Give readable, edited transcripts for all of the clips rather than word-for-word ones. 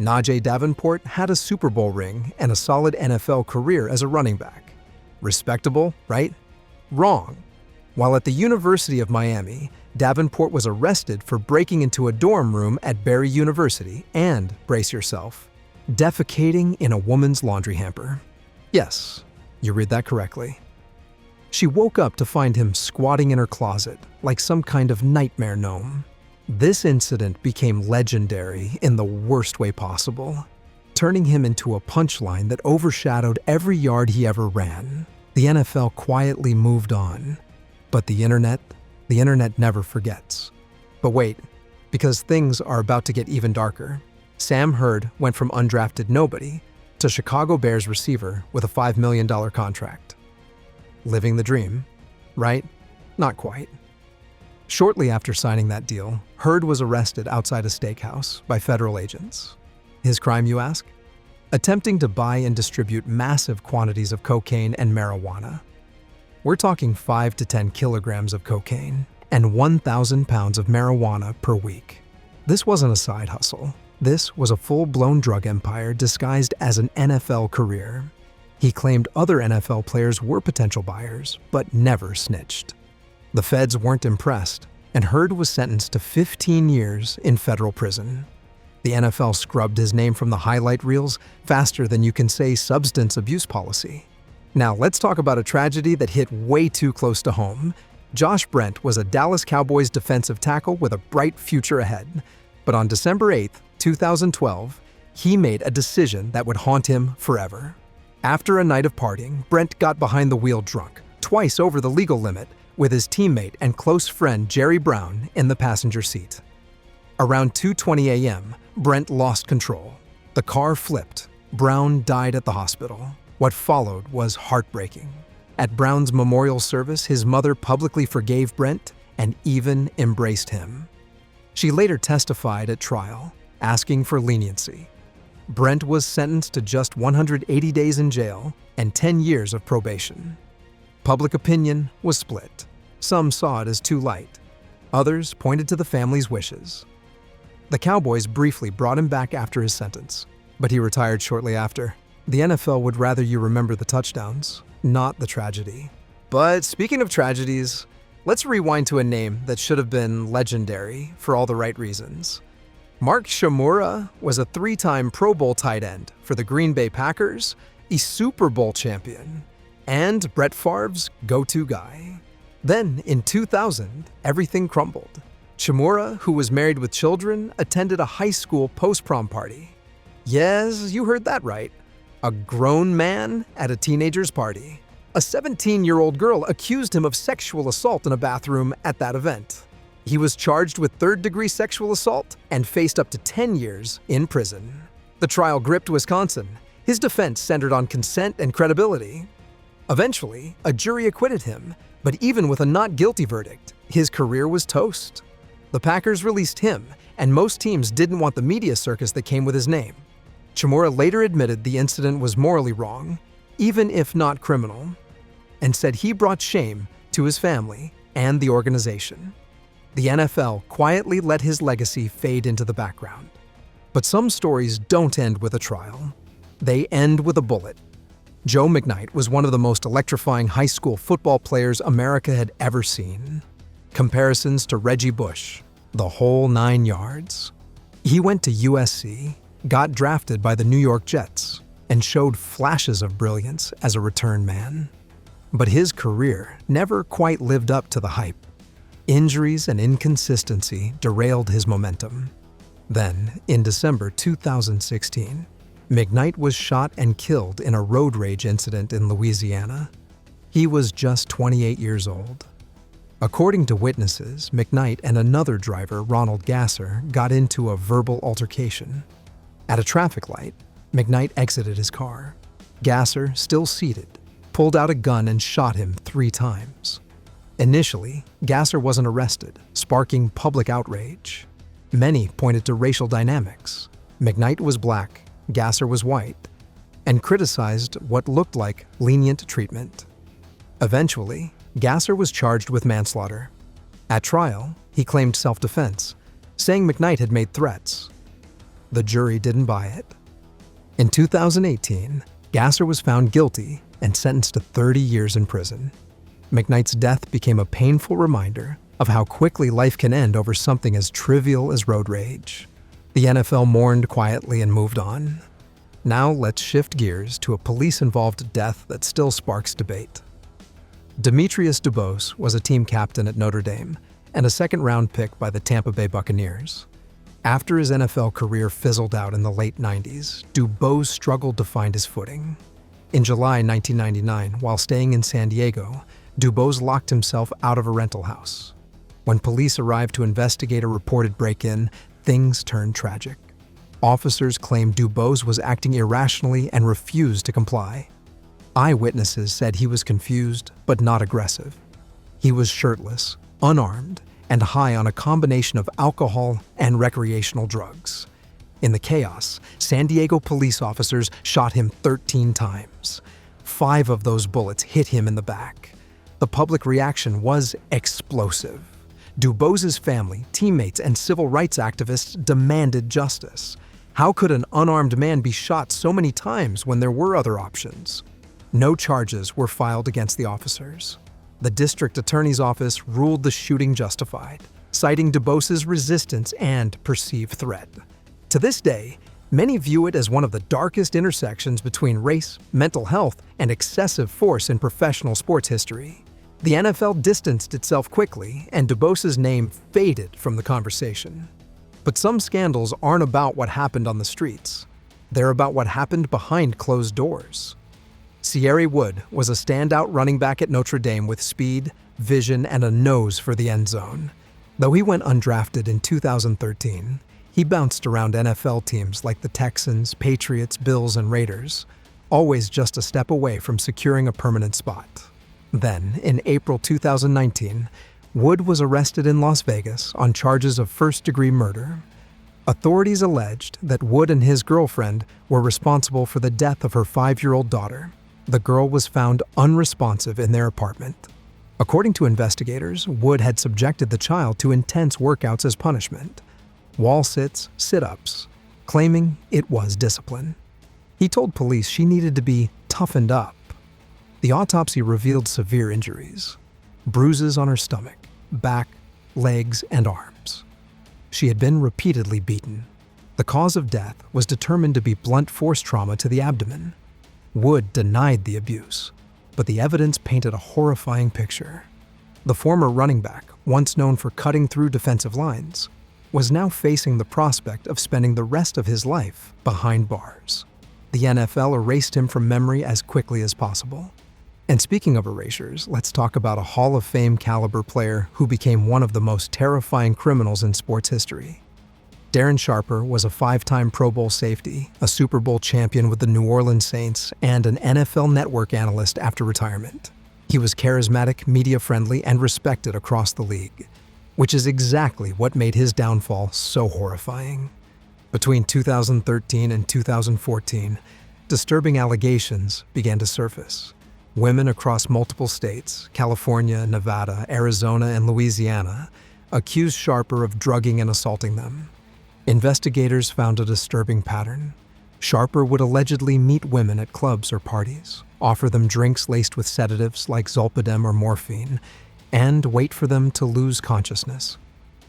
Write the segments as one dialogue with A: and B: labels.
A: Najee Davenport had a Super Bowl ring and a solid NFL career as a running back. Respectable, right? Wrong. While at the University of Miami, Davenport was arrested for breaking into a dorm room at Barry University and, brace yourself, defecating in a woman's laundry hamper. Yes, you read that correctly. She woke up to find him squatting in her closet like some kind of nightmare gnome. This incident became legendary in the worst way possible, turning him into a punchline that overshadowed every yard he ever ran. The NFL quietly moved on, but the internet never forgets. But wait, because things are about to get even darker. Sam Hurd went from undrafted nobody to Chicago Bears receiver with a $5 million contract. Living the dream, right? Not quite. Shortly after signing that deal, Hurd was arrested outside a steakhouse by federal agents. His crime, you ask? Attempting to buy and distribute massive quantities of cocaine and marijuana. We're talking 5 to 10 kilograms of cocaine and 1,000 pounds of marijuana per week. This wasn't a side hustle. This was a full-blown drug empire disguised as an NFL career. He claimed other NFL players were potential buyers, but never snitched. The feds weren't impressed, and Hurd was sentenced to 15 years in federal prison. The NFL scrubbed his name from the highlight reels faster than you can say substance abuse policy. Now let's talk about a tragedy that hit way too close to home. Josh Brent was a Dallas Cowboys defensive tackle with a bright future ahead. But on December 8, 2012, he made a decision that would haunt him forever. After a night of partying, Brent got behind the wheel drunk, twice over the legal limit, with his teammate and close friend Jerry Brown in the passenger seat. Around 2:20 a.m., Brent lost control. The car flipped. Brown died at the hospital. What followed was heartbreaking. At Brown's memorial service, his mother publicly forgave Brent and even embraced him. She later testified at trial, asking for leniency. Brent was sentenced to just 180 days in jail and 10 years of probation. Public opinion was split. Some saw it as too light. Others pointed to the family's wishes. The Cowboys briefly brought him back after his sentence, but he retired shortly after. The NFL would rather you remember the touchdowns, not the tragedy. But speaking of tragedies, let's rewind to a name that should have been legendary for all the right reasons. Mark Shimura was a 3-time Pro Bowl tight end for the Green Bay Packers, a Super Bowl champion, and Brett Favre's go-to guy. Then, in 2000, everything crumbled. Shimura, who was married with children, attended a high school post-prom party. Yes, you heard that right. A grown man at a teenager's party. A 17-year-old girl accused him of sexual assault in a bathroom at that event. He was charged with third-degree sexual assault and faced up to 10 years in prison. The trial gripped Wisconsin. His defense centered on consent and credibility. Eventually, a jury acquitted him, but even with a not guilty verdict, his career was toast. The Packers released him, and most teams didn't want the media circus that came with his name. Shimura later admitted the incident was morally wrong, even if not criminal, and said he brought shame to his family and the organization. The NFL quietly let his legacy fade into the background. But some stories don't end with a trial. They end with a bullet. Joe McKnight was one of the most electrifying high school football players America had ever seen. Comparisons to Reggie Bush, the whole 9 yards. He went to USC, got drafted by the New York Jets, and showed flashes of brilliance as a return man. But his career never quite lived up to the hype. Injuries and inconsistency derailed his momentum. Then, in December 2016, McKnight was shot and killed in a road rage incident in Louisiana. He was just 28 years old. According to witnesses, McKnight and another driver, Ronald Gasser, got into a verbal altercation. At a traffic light, McKnight exited his car. Gasser, still seated, pulled out a gun and shot him 3 times. Initially, Gasser wasn't arrested, sparking public outrage. Many pointed to racial dynamics. McKnight was black, Gasser was white, and criticized what looked like lenient treatment. Eventually, Gasser was charged with manslaughter. At trial, he claimed self-defense, saying McKnight had made threats. The jury didn't buy it. In 2018, Gasser was found guilty and sentenced to 30 years in prison. McKnight's death became a painful reminder of how quickly life can end over something as trivial as road rage. The NFL mourned quietly and moved on. Now let's shift gears to a police-involved death that still sparks debate. Demetrius Dubose was a team captain at Notre Dame and a second-round pick by the Tampa Bay Buccaneers. After his NFL career fizzled out in the late 90s, Dubose struggled to find his footing. In July 1999, while staying in San Diego, Dubose locked himself out of a rental house. When police arrived to investigate a reported break-in, things turned tragic. Officers claimed Dubose was acting irrationally and refused to comply. Eyewitnesses said he was confused, but not aggressive. He was shirtless, unarmed, and high on a combination of alcohol and recreational drugs. In the chaos, San Diego police officers shot him 13 times. 5 of those bullets hit him in the back. The public reaction was explosive. Dubose's family, teammates, and civil rights activists demanded justice. How could an unarmed man be shot so many times when there were other options? No charges were filed against the officers. The district attorney's office ruled the shooting justified, citing Dubose's resistance and perceived threat. To this day, many view it as one of the darkest intersections between race, mental health, and excessive force in professional sports history. The NFL distanced itself quickly, and Dubose's name faded from the conversation. But some scandals aren't about what happened on the streets. They're about what happened behind closed doors. Cierre Wood was a standout running back at Notre Dame with speed, vision, and a nose for the end zone. Though he went undrafted in 2013, he bounced around NFL teams like the Texans, Patriots, Bills, and Raiders, always just a step away from securing a permanent spot. Then, in April 2019, Wood was arrested in Las Vegas on charges of first-degree murder. Authorities alleged that Wood and his girlfriend were responsible for the death of her 5-year-old daughter. The girl was found unresponsive in their apartment. According to investigators, Wood had subjected the child to intense workouts as punishment, wall sits, sit-ups, claiming it was discipline. He told police she needed to be toughened up. The autopsy revealed severe injuries, bruises on her stomach, back, legs, and arms. She had been repeatedly beaten. The cause of death was determined to be blunt force trauma to the abdomen. Wood denied the abuse, but the evidence painted a horrifying picture. The former running back, once known for cutting through defensive lines, was now facing the prospect of spending the rest of his life behind bars. The NFL erased him from memory as quickly as possible. And speaking of erasures, let's talk about a Hall of Fame caliber player who became one of the most terrifying criminals in sports history. Darren Sharper was a 5-time Pro Bowl safety, a Super Bowl champion with the New Orleans Saints, and an NFL Network analyst after retirement. He was charismatic, media-friendly, and respected across the league, which is exactly what made his downfall so horrifying. Between 2013 and 2014, disturbing allegations began to surface. Women across multiple states, California, Nevada, Arizona, and Louisiana, accused Sharper of drugging and assaulting them. Investigators found a disturbing pattern. Sharper would allegedly meet women at clubs or parties, offer them drinks laced with sedatives like Zolpidem or morphine, and wait for them to lose consciousness.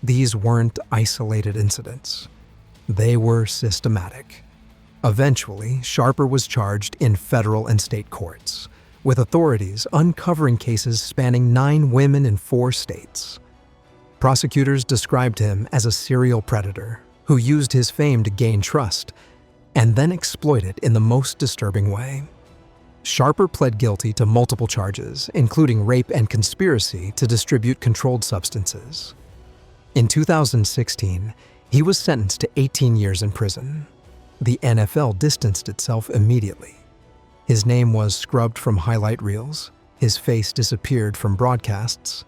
A: These weren't isolated incidents. They were systematic. Eventually, Sharper was charged in federal and state courts, with authorities uncovering cases spanning 9 women in 4 states. Prosecutors described him as a serial predator who used his fame to gain trust and then exploit it in the most disturbing way. Sharper pled guilty to multiple charges, including rape and conspiracy to distribute controlled substances. In 2016, he was sentenced to 18 years in prison. The NFL distanced itself immediately. His name was scrubbed from highlight reels, his face disappeared from broadcasts,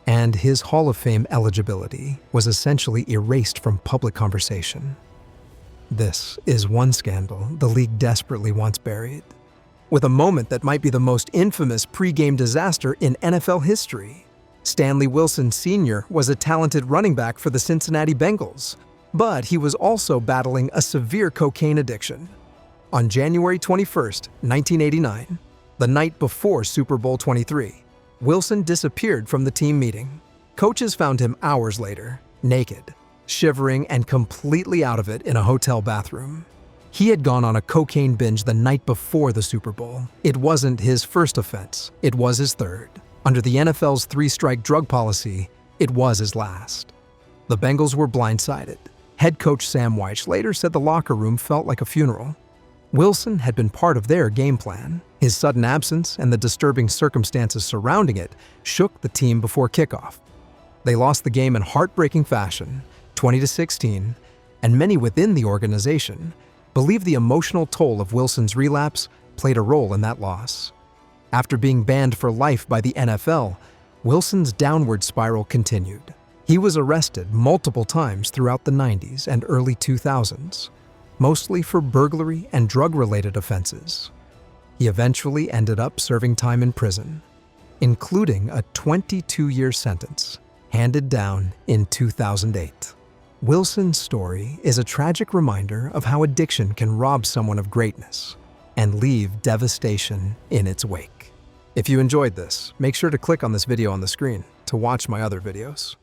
A: and his Hall of Fame eligibility was essentially erased from public conversation. This is one scandal the league desperately wants buried, with a moment that might be the most infamous pre-game disaster in NFL history. Stanley Wilson Sr. was a talented running back for the Cincinnati Bengals. But he was also battling a severe cocaine addiction. On January 21st, 1989, the night before Super Bowl 23, Wilson disappeared from the team meeting. Coaches found him hours later, naked, shivering and completely out of it in a hotel bathroom. He had gone on a cocaine binge the night before the Super Bowl. It wasn't his first offense, it was his third. Under the NFL's three-strike drug policy, it was his last. The Bengals were blindsided. Head coach Sam Wyche later said the locker room felt like a funeral. Wilson had been part of their game plan. His sudden absence and the disturbing circumstances surrounding it shook the team before kickoff. They lost the game in heartbreaking fashion, 20-16, and many within the organization believe the emotional toll of Wilson's relapse played a role in that loss. After being banned for life by the NFL, Wilson's downward spiral continued. He was arrested multiple times throughout the 90s and early 2000s, mostly for burglary and drug-related offenses. He eventually ended up serving time in prison, including a 22-year sentence handed down in 2008. Wilson's story is a tragic reminder of how addiction can rob someone of greatness and leave devastation in its wake. If you enjoyed this, make sure to click on this video on the screen to watch my other videos.